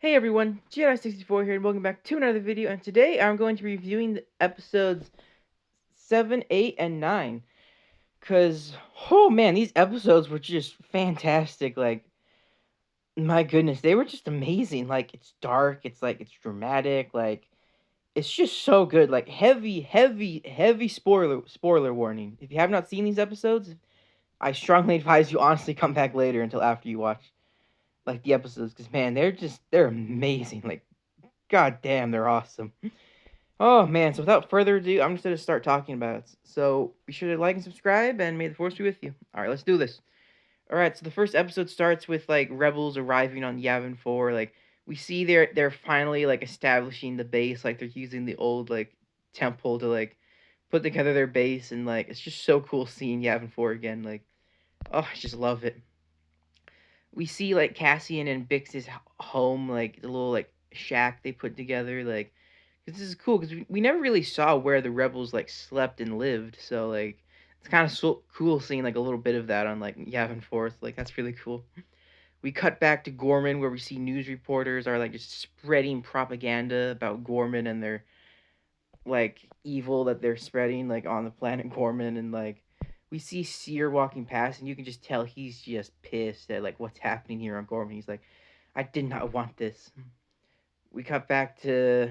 Hey everyone, Jedi64 here, and welcome back to another video. And today I'm going to be reviewing the episodes 7, 8, and 9. Cause, oh man, these episodes were just fantastic. Like, my goodness, they were just amazing. Like, it's dark, it's dramatic. Like, it's just so good. Like, heavy spoiler warning. If you have not seen these episodes, I strongly advise you honestly come back later until after you watch like the episodes. Cause man, they're amazing. Like, god damn, they're awesome. Oh man, so without further ado, I'm just gonna start talking about it. So be sure to like and subscribe, and may the force be with you. All right, let's do this. All right, so the first episode starts with like rebels arriving on Yavin 4. Like we see they're finally like establishing the base. Like they're using the old like temple to like put together their base, and like it's just so cool seeing Yavin 4 again. Like oh, I just love it. We see like Cassian and Bix's home, like the little like shack they put together. Like this is cool because we never really saw where the rebels like slept and lived. So like it's kind of so cool seeing like a little bit of that on like Yavin Fourth. Like that's really cool. We cut back to Gorman where we see news reporters are like just spreading propaganda about Gorman and their like evil that they're spreading like on the planet Gorman, and like we see Seer walking past and you can just tell he's just pissed at like what's happening here on Gorman. He's like, I did not want this. We cut back to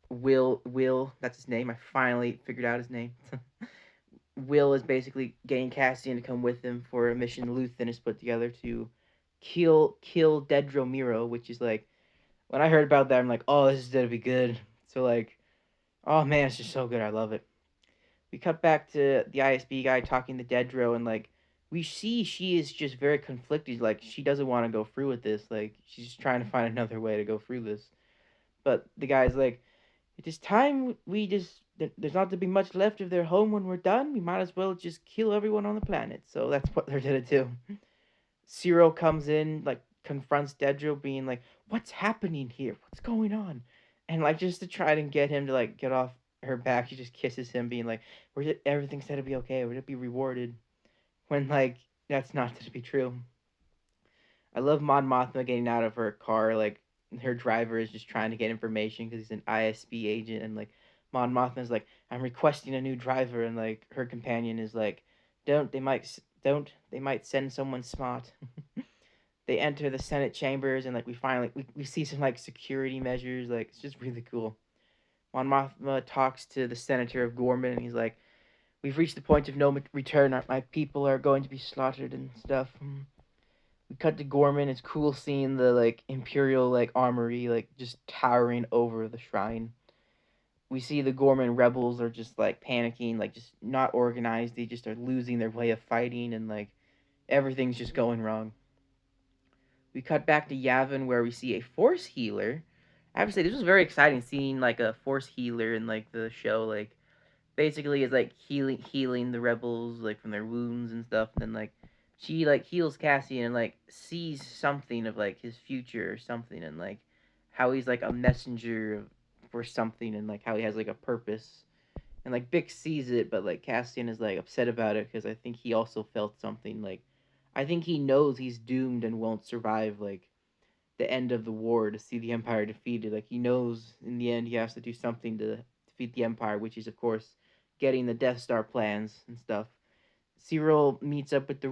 Will, that's his name. I finally figured out his name. Will is basically getting Cassian to come with him for a mission Luthen has put together to kill Dedro Miro, which is like when I heard about that I'm like, oh, this is gonna be good. So like, oh man, it's just so good. I love it. We cut back to the ISB guy talking to Dedro, and like we see she is just very conflicted. Like she doesn't want to go through with this. Like she's just trying to find another way to go through this. But the guy's like, it is time we just. There's not to be much left of their home when we're done. We might as well just kill everyone on the planet. So that's what they're gonna do. Cyril comes in, like confronts Dedro, being like, "What's happening here? What's going on?" And like just to try to get him to like get off her back, she just kisses him, being like, Everything said to be okay. We're gonna be rewarded." When like that's not to be true. I love Mon Mothma getting out of her car. Like her driver is just trying to get information because he's an ISB agent, and like Mon Mothma's like, "I'm requesting a new driver," and like her companion is like, don't they might send someone smart." They enter the Senate chambers, and like we see some like security measures. Like it's just really cool. Mon Mothma talks to the senator of Gorman, and he's like, "We've reached the point of no return. My people are going to be slaughtered and stuff." We cut to Gorman. It's cool seeing the like Imperial like armory like just towering over the shrine. We see the Gorman rebels are just like panicking, like just not organized. They just are losing their way of fighting, and like everything's just going wrong. We cut back to Yavin where we see a force healer. I have to say this was very exciting seeing like a force healer in like the show. Like basically is like healing the rebels like from their wounds and stuff, and then like she like heals Cassian and like sees something of like his future or something, and like how he's like a messenger for something, and like how he has like a purpose, and like Bix sees it, but like Cassian is like upset about it because I think he also felt something. Like I think he knows he's doomed and won't survive like the end of the war to see the Empire defeated. Like he knows in the end he has to do something to defeat the Empire, which is of course getting the Death Star plans and stuff. Cyril meets up with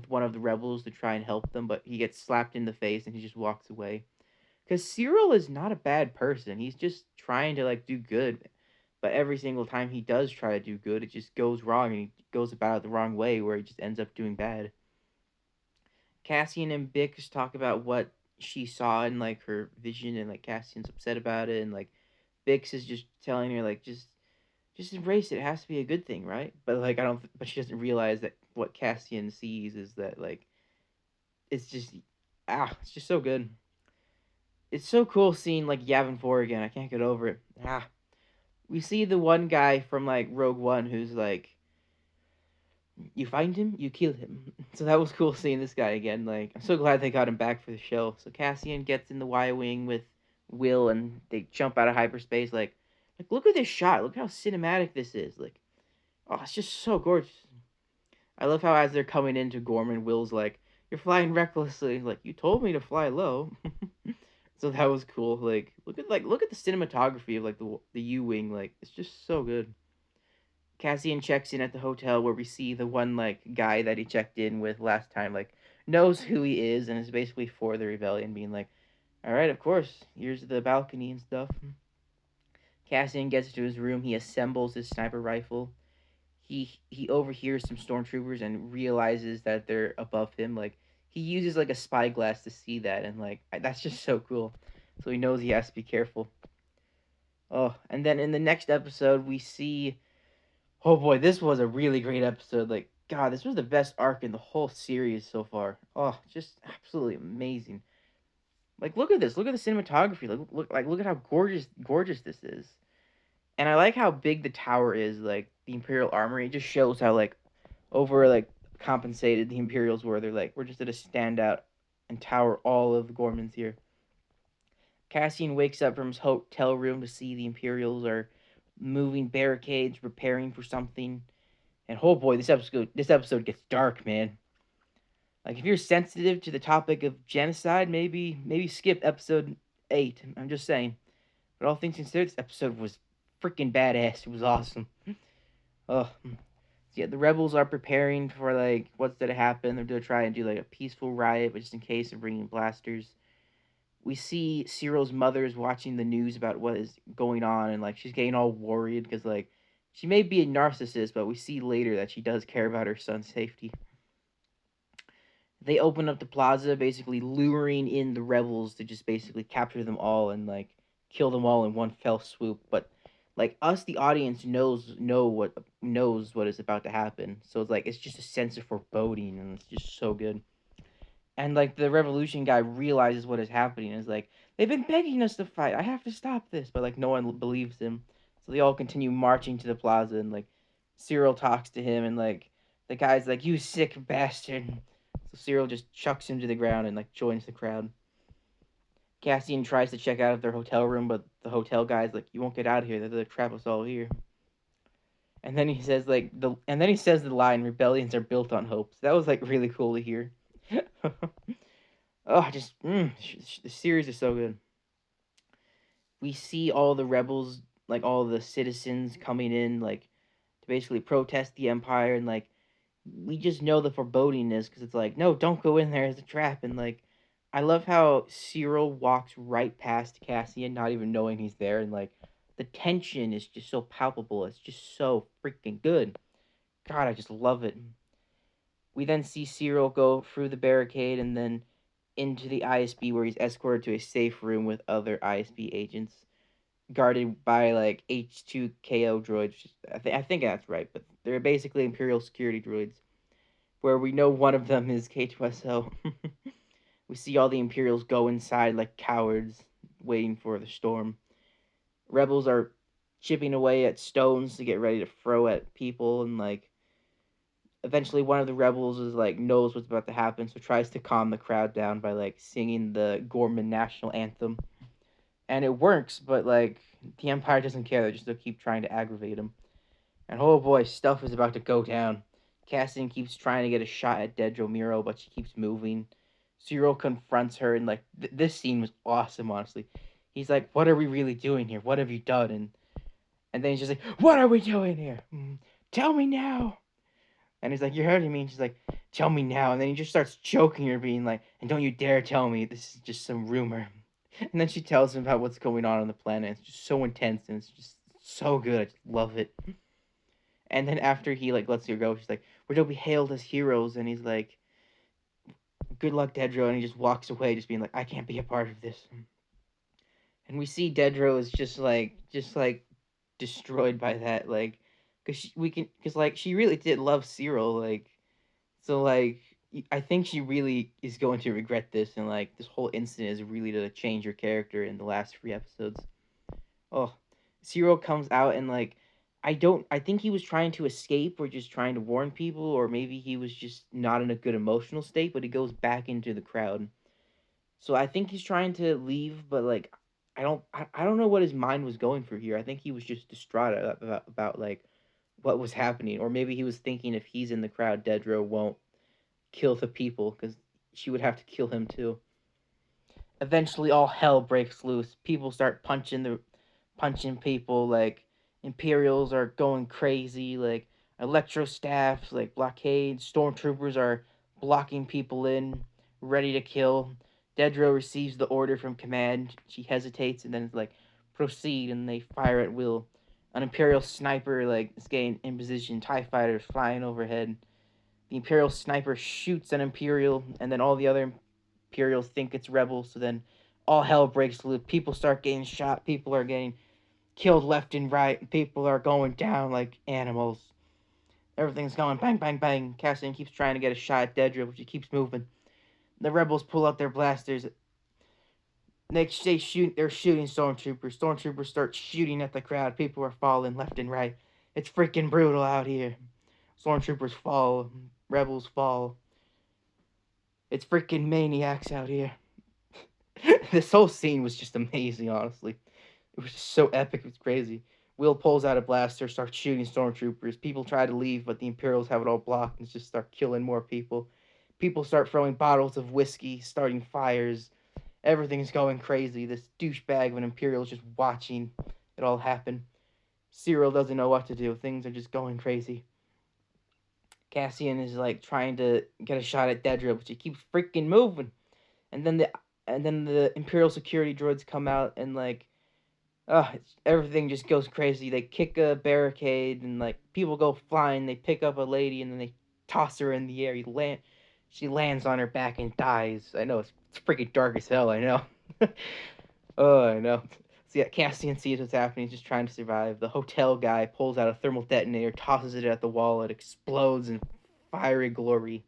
one of the rebels to try and help them, but he gets slapped in the face and he just walks away. Because Cyril is not a bad person. He's just trying to like do good. But every single time he does try to do good, it just goes wrong, and he goes about it the wrong way where he just ends up doing bad. Cassian and Bix talk about what she saw in like her vision, and like Cassian's upset about it, and like Bix is just telling her like just embrace it. It has to be a good thing, right? But like I don't. But she doesn't realize that what Cassian sees is that like it's just it's just so good. It's so cool seeing like Yavin 4 again. I can't get over it. We see the one guy from like Rogue One who's like, you find him, you kill him. So that was cool seeing this guy again. Like, I'm so glad they got him back for the show. So Cassian gets in the Y wing with Will, and they jump out of hyperspace. Like look at this shot. Look how cinematic this is. Like, oh, it's just so gorgeous. I love how as they're coming into Gorman, Will's like, "You're flying recklessly." Like, you told me to fly low. So that was cool. Look at the cinematography of like the U wing. Like it's just so good. Cassian checks in at the hotel where we see the one like guy that he checked in with last time. Like knows who he is and is basically for the rebellion, being like, "All right, of course. Here's the balcony and stuff." Cassian gets to his room. He assembles his sniper rifle. He overhears some stormtroopers and realizes that they're above him. Like he uses like a spyglass to see that, and like that's just so cool. So he knows he has to be careful. Oh, and then in the next episode we see. Oh boy, this was a really great episode. Like God, this was the best arc in the whole series so far. Oh, just absolutely amazing. Like look at this. Look at the cinematography. Look at how gorgeous this is. And I like how big the tower is, like the Imperial Armory. It just shows how like over like compensated the Imperials were. They're like, we're just gonna stand out and tower all of the Gormans here. Cassian wakes up from his hotel room to see the Imperials are moving barricades, preparing for something. And oh boy, this episode gets dark, man. Like if you're sensitive to the topic of genocide, maybe skip episode 8. I'm just saying. But all things considered, this episode was freaking badass. It was awesome. Oh, yeah, the rebels are preparing for like what's gonna happen. They're gonna try and do like a peaceful riot, but just in case of bringing blasters. We see Cyril's mother is watching the news about what is going on, and like she's getting all worried because like she may be a narcissist, but we see later that she does care about her son's safety. They open up the plaza, basically luring in the rebels to just basically capture them all and like kill them all in one fell swoop. But like us, the audience knows what is about to happen. So it's like it's just a sense of foreboding, and it's just so good. And like the revolution guy realizes what is happening and is like, they've been begging us to fight. I have to stop this, but like no one believes him. So they all continue marching to the plaza, and like Cyril talks to him, and like the guy's like, "You sick bastard." So Cyril just chucks him to the ground and like joins the crowd. Cassian tries to check out of their hotel room, but the hotel guy's like, "You won't get out of here. They're gonna trap us all here." And then he says the line, "Rebellions are built on hope." So that was like really cool to hear. Oh, the series is so good. We see all the rebels, like all the citizens coming in, like to basically protest the empire, and like we just know the forebodingness because it's like, no, don't go in there as a trap, and like I love how Cyril walks right past Cassian, not even knowing he's there, and like the tension is just so palpable. It's just so freaking good. God, I just love it. We then see Cyril go through the barricade and then into the ISB where he's escorted to a safe room with other ISB agents guarded by like H2KO droids. I think that's right, but they're basically Imperial security droids where we know one of them is K2SO. We see all the Imperials go inside like cowards waiting for the storm. Rebels are chipping away at stones to get ready to throw at people, and like eventually one of the rebels is like knows what's about to happen, so tries to calm the crowd down by like singing the Gorman national anthem, and it works. But like the Empire doesn't care; they just keep trying to aggravate him. And oh boy, stuff is about to go down. Cassian keeps trying to get a shot at Dedro Miro, but she keeps moving. Cyril confronts her, and like this scene was awesome. Honestly, he's like, "What are we really doing here? What have you done?" And then he's just like, "What are we doing here? Tell me now." And he's like, "You're hurting me." And she's like, "Tell me now." And then he just starts choking her, being like, "And don't you dare tell me this is just some rumor." And then she tells him about what's going on the planet. It's just so intense, and it's just so good. I just love it. And then after he like lets her go, she's like, "We're gonna be hailed as heroes." And he's like, "Good luck, Dedro." And he just walks away, just being like, "I can't be a part of this." And we see Dedro is just like destroyed by that, like, cause like she really did love Cyril, like, so like I think she really is going to regret this, and like this whole incident is really to change her character in the last 3 episodes. Oh, Cyril comes out and like I think he was trying to escape or just trying to warn people, or maybe he was just not in a good emotional state, but he goes back into the crowd. So I think he's trying to leave, but like I don't know what his mind was going for here. I think he was just distraught about like what was happening, or maybe he was thinking if he's in the crowd, Dedro won't kill the people because she would have to kill him too. Eventually, all hell breaks loose. People start punching people. Like Imperials are going crazy. Like electro staffs, like blockades. Stormtroopers are blocking people in, ready to kill. Dedra receives the order from command. She hesitates and then it's like, proceed, and they fire at will. An Imperial sniper like is getting in position. TIE fighters flying overhead. The Imperial sniper shoots an Imperial, and then all the other Imperials think it's rebels. So then all hell breaks loose. People start getting shot. People are getting killed left and right. People are going down like animals. Everything's going bang, bang, bang. Cassian keeps trying to get a shot at Dedra, but she keeps moving. The rebels pull out their blasters. They're shooting stormtroopers. Stormtroopers start shooting at the crowd. People are falling left and right. It's freaking brutal out here. Stormtroopers fall. Rebels fall. It's freaking maniacs out here. This whole scene was just amazing, honestly. It was just so epic, it's crazy. Will pulls out a blaster, starts shooting stormtroopers. People try to leave, but the Imperials have it all blocked and just start killing more people. People start throwing bottles of whiskey, starting fires. Everything's going crazy. This douchebag of an Imperial is just watching it all happen. Cyril doesn't know what to do. Things are just going crazy. Cassian is like trying to get a shot at Dedra, but she keeps freaking moving. And then the Imperial security droids come out and like, everything just goes crazy. They kick a barricade and like people go flying. They pick up a lady and then they toss her in the air. She lands on her back and dies. I know it's freaking dark as hell. I know. Oh, I know. So yeah, Cassian sees what's happening. He's just trying to survive. The hotel guy pulls out a thermal detonator, tosses it at the wall. It explodes in fiery glory.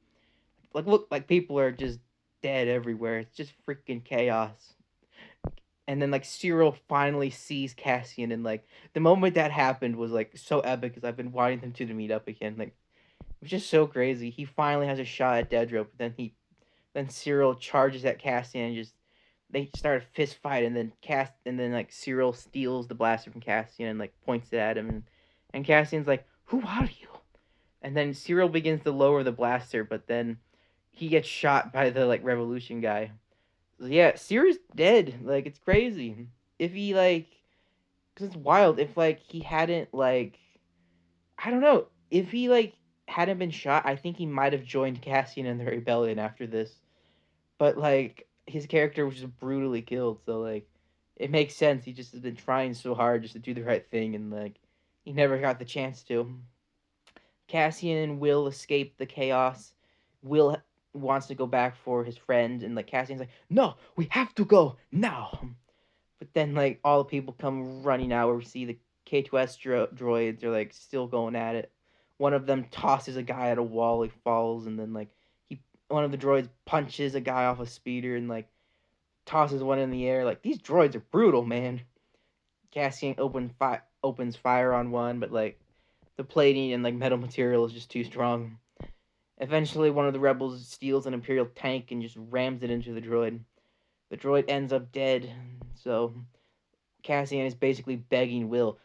Look, like people are just dead everywhere. It's just freaking chaos. And then like Cyril finally sees Cassian, and like the moment that happened was like so epic because I've been wanting them two to meet up again. Like it was just so crazy. He finally has a shot at Dedra, but then Cyril charges at Cassian and just they start a fist fight, and then like Cyril steals the blaster from Cassian and like points it at him, and Cassian's like, "Who are you?" And then Cyril begins to lower the blaster, but then he gets shot by the like revolution guy. So, yeah, Cyril's dead. Like it's crazy. If he like, cause it's wild. If like he hadn't like, I don't know. If he like hadn't been shot, I think he might have joined Cassian in the rebellion after this. But like his character was just brutally killed, so like it makes sense. He just has been trying so hard just to do the right thing, and like he never got the chance to. Cassian and Will escape the chaos. Will wants to go back for his friend, and like Cassian's like, "No, we have to go now." But then like all the people come running out. Where we see the K2S droids are like still going at it. One of them tosses a guy at a wall. He falls, and then like one of the droids punches a guy off a speeder and like tosses one in the air. Like these droids are brutal, man. Cassian opens fire on one, but like the plating and like metal material is just too strong. Eventually, one of the rebels steals an Imperial tank and just rams it into the droid. The droid ends up dead, so Cassian is basically begging Will,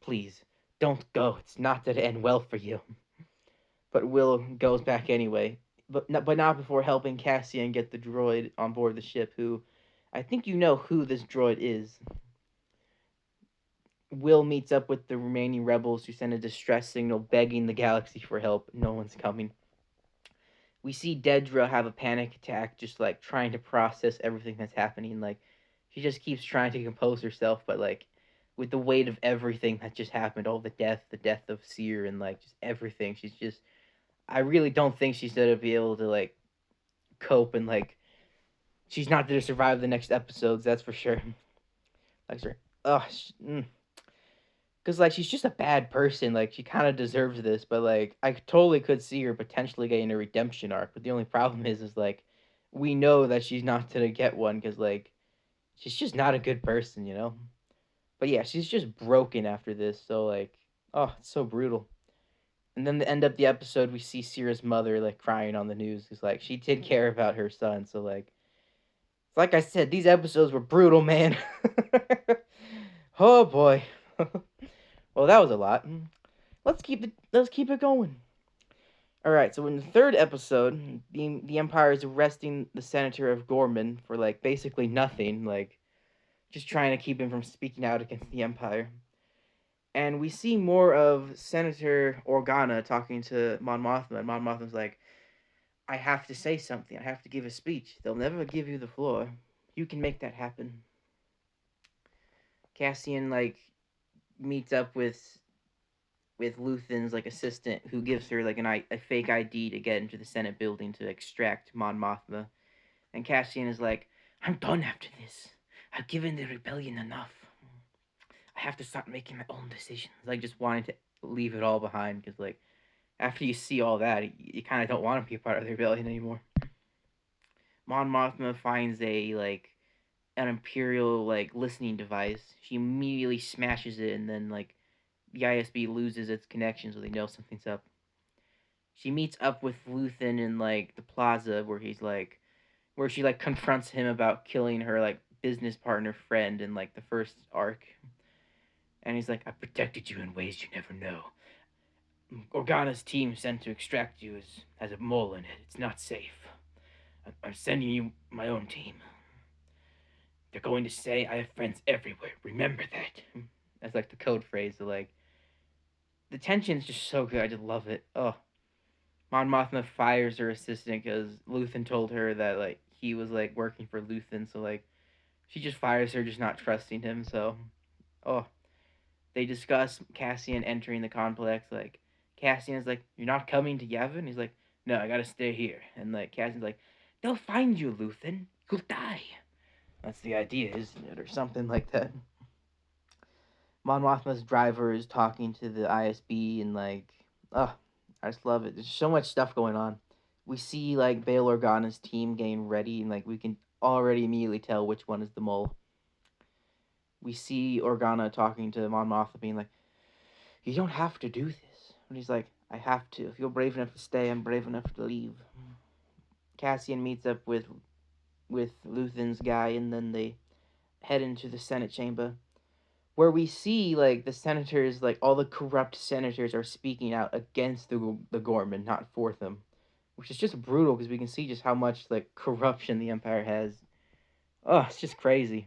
please, don't go. It's not to end well for you. But Will goes back anyway, but not before helping Cassian get the droid on board the ship. Who, I think you know who this droid is. Will meets up with the remaining rebels who send a distress signal begging the galaxy for help. No one's coming. We see Dedra have a panic attack, just like trying to process everything that's happening. Like she just keeps trying to compose herself, but like with the weight of everything that just happened, all the death of Seer, and like just everything, she's just. I really don't think she's gonna be able to like cope, and like she's not gonna survive the next episodes. That's for sure. Like, sorry. Because like she's just a bad person. Like she kind of deserves this, but like I totally could see her potentially getting a redemption arc. But the only problem is like we know that she's not gonna get one because like she's just not a good person, you know. But yeah, she's just broken after this. So like, oh, it's so brutal. And then the end of the episode, we see Sierra's mother like crying on the news because like she did care about her son. So like I said, these episodes were brutal, man. Oh boy. Well, that was a lot. Let's keep it going. All right, so in the third episode, the Empire is arresting the senator of Gorman for like basically nothing, like just trying to keep him from speaking out against the Empire. And we see more of Senator Organa talking to Mon Mothma, and Mon Mothma's like, "I have to say something. I have to give a speech. They'll never give you the floor. You can make that happen." Cassian like meets up with Luthen's like assistant, who gives her like a fake ID to get into the Senate building to extract Mon Mothma. And Cassian is like, "I'm done after this. I've given the rebellion enough. I have to start making my own decisions." Like just wanting to leave it all behind because like after you see all that, you kind of don't want to be a part of the rebellion anymore. Mon Mothma finds a like an imperial like listening device. She immediately smashes it, and then like the ISB loses its connection, so they know something's up. She meets up with Luthen in like the plaza where she like confronts him about killing her like business partner friend in like the first arc. And he's like, "I protected you in ways you never know. Organa's team sent to extract you has a mole in it. It's not safe. I'm sending you my own team. They're going to say I have friends everywhere. Remember that." That's like the code phrase. So like the tension's just so good. I just love it. Oh, Mon Mothma fires her assistant because Luthen told her that like he was like working for Luthen. So like she just fires her, just not trusting him. So oh, they discuss Cassian entering the complex. Like Cassian is like, "You're not coming to Yavin?" He's like, "No, I gotta stay here." And like Cassian's like, "They'll find you, Luthen. You'll die." That's the idea, isn't it? Or something like that. Mon Mothma's driver is talking to the ISB and like, oh, I just love it. There's so much stuff going on. We see like Bail Organa's team getting ready, and like we can already immediately tell which one is the mole. We see Organa talking to Mon Mothma, being like, "You don't have to do this." And he's like, "I have to. If you're brave enough to stay, I'm brave enough to leave." Cassian meets up with Luthen's guy, and then they head into the Senate chamber, where we see like the senators, like all the corrupt senators, are speaking out against the Gorman, not for them, which is just brutal because we can see just how much like corruption the Empire has. Oh, it's just crazy.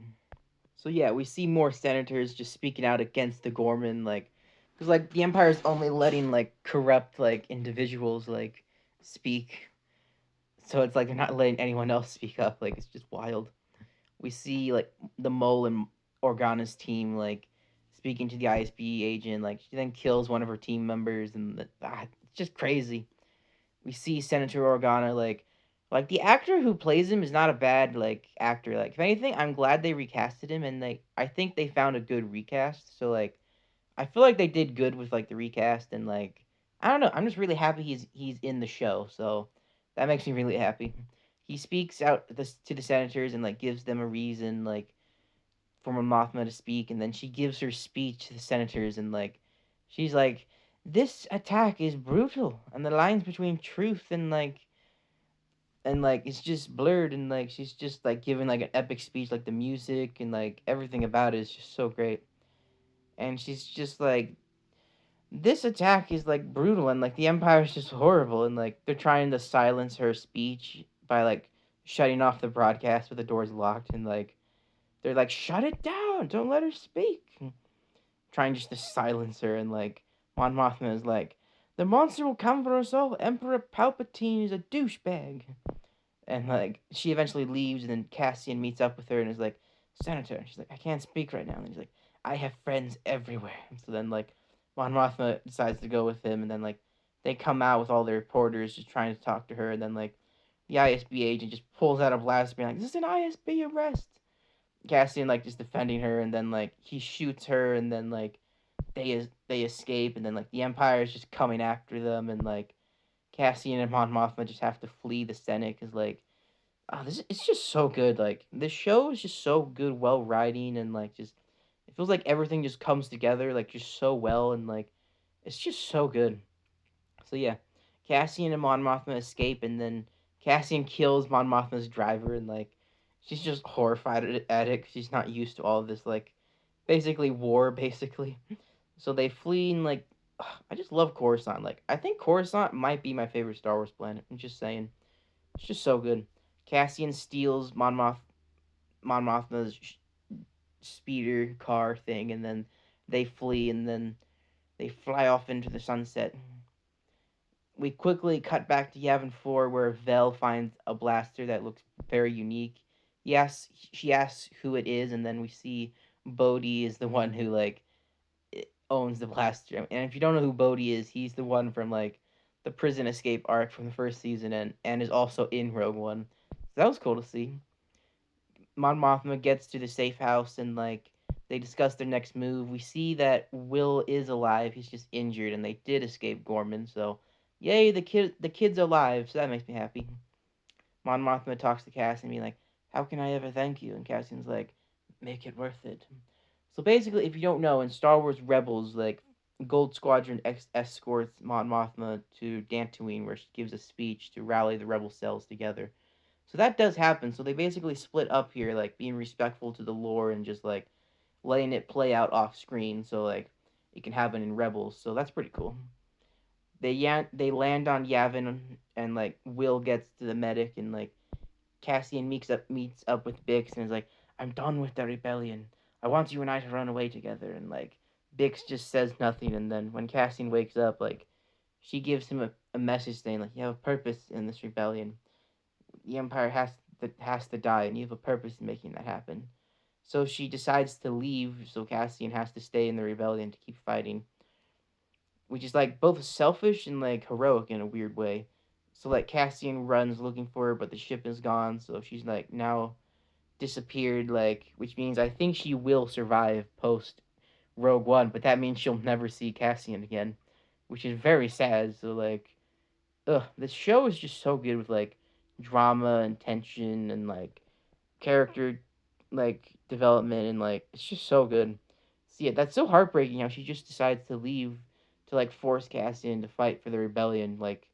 So yeah, we see more senators just speaking out against the Gorman, like because like the Empire is only letting like corrupt like individuals like speak, so it's like they're not letting anyone else speak up. Like it's just wild. We see like the Mole and Organa's team like speaking to the ISB agent. Like she then kills one of her team members, and it's just crazy. We see Senator Organa like the actor who plays him is not a bad like actor. Like if anything, I'm glad they recasted him, and like I think they found a good recast. So like I feel like they did good with like the recast, and like I don't know. I'm just really happy he's in the show. So that makes me really happy. He speaks out to the senators and like gives them a reason like for Mothma to speak, and then she gives her speech to the senators, and like she's like, "This attack is brutal, and the lines between truth and like it's just blurred," and like she's just like giving like an epic speech, like the music and like everything about it is just so great, and she's just like, "This attack is like brutal, and like the Empire is just horrible," and like they're trying to silence her speech by like shutting off the broadcast with the doors locked, and like they're like, "Shut it down! Don't let her speak!" Trying just to silence her, and like Mon Mothma is like, "The monster will come for us all. Emperor Palpatine is a douchebag." And like she eventually leaves, and then Cassian meets up with her and is like, "Senator," and she's like, "I can't speak right now." And he's like, "I have friends everywhere." And so then like Mon Mothma decides to go with him, and then like they come out with all the reporters just trying to talk to her, and then like the ISB agent just pulls out a blast, being like, "This is an ISB arrest." Cassian like just defending her, and then like he shoots her, and then like they escape, and then like the Empire is just coming after them, and like Cassian and Mon Mothma just have to flee the Senate because like oh, this it's just so good. Like this show is just so good, well writing, and like just it feels like everything just comes together like just so well, and like it's just so good. So yeah, Cassian and Mon Mothma escape, and then Cassian kills Mon Mothma's driver, and like she's just horrified at it 'cause she's not used to all of this like basically war basically. So they flee, and like I just love Coruscant. Like, I think Coruscant might be my favorite Star Wars planet. I'm just saying, it's just so good. Cassian steals Mon Mothma's speeder car thing, and then they flee, and then they fly off into the sunset. We quickly cut back to Yavin 4, where Vel finds a blaster that looks very unique. Yes, she asks who it is, and then we see Bodhi is the one who like owns the blaster. And if you don't know who Bodhi is, he's the one from like the prison escape arc from the first season, and is also in Rogue One. So that was cool to see. Mon Mothma gets to the safe house, and like they discuss their next move. We see that Will is alive. He's just injured, and they did escape Gorman. So, yay, the kid's alive. So that makes me happy. Mon Mothma talks to Cassian and be like, "How can I ever thank you?" And Cassian's like, "Make it worth it." So basically, if you don't know, in Star Wars Rebels, like Gold Squadron escorts Mon Mothma to Dantooine, where she gives a speech to rally the rebel cells together. So that does happen. So they basically split up here, like being respectful to the lore and just like letting it play out off screen. So like it can happen in Rebels. So that's pretty cool. They land on Yavin, and like Will gets to the medic, and like Cassian meets up with Bix and is like, "I'm done with the rebellion. I want you and I to run away together." And like Bix just says nothing, and then when Cassian wakes up, like she gives him a message saying like, "You have a purpose in this rebellion. The Empire has to die, and you have a purpose in making that happen." So she decides to leave, so Cassian has to stay in the rebellion to keep fighting, which is like both selfish and like heroic in a weird way. So like Cassian runs looking for her, but the ship is gone, so she's like now disappeared, like, which means I think she will survive post Rogue One, but that means she'll never see Cassian again, which is very sad. So like, the show is just so good with like drama and tension and like character like development, and like it's just so good. See, yeah, that's so heartbreaking how she just decides to leave to like force Cassian to fight for the rebellion, like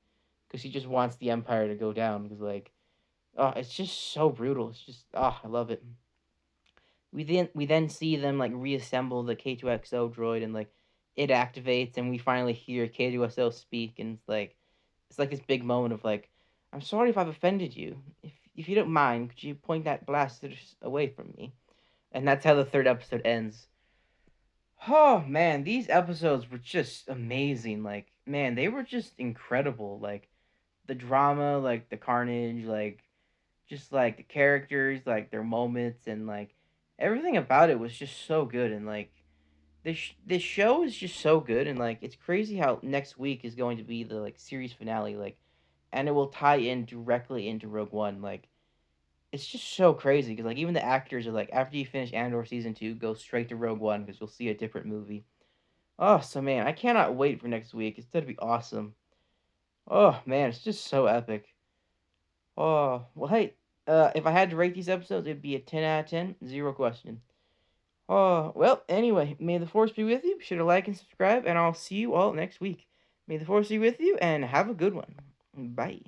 because she just wants the Empire to go down. Because like, oh, it's just so brutal. It's just, oh, I love it. We then see them like reassemble the K2XO droid, and like it activates, and we finally hear K2SO speak, and it's like this big moment of like, "I'm sorry if I've offended you. If you don't mind, could you point that blaster away from me?" And that's how the third episode ends. Oh man, these episodes were just amazing. Like, man, they were just incredible. Like the drama, like the carnage, like just like the characters, like their moments, and like everything about it was just so good. And like this show is just so good, and like it's crazy how next week is going to be the like series finale, like, and it will tie in directly into Rogue One. Like it's just so crazy because like even the actors are like, after you finish Andor season 2, go straight to Rogue One because you'll see a different movie. Oh, so man, I cannot wait for next week. It's gonna be awesome. Oh man, it's just so epic. Oh well, hey, if I had to rate these episodes, it'd be a 10 out of 10, zero question. Oh well, anyway, may the force be with you. Be sure to like and subscribe, and I'll see you all next week. May the force be with you, and have a good one. Bye.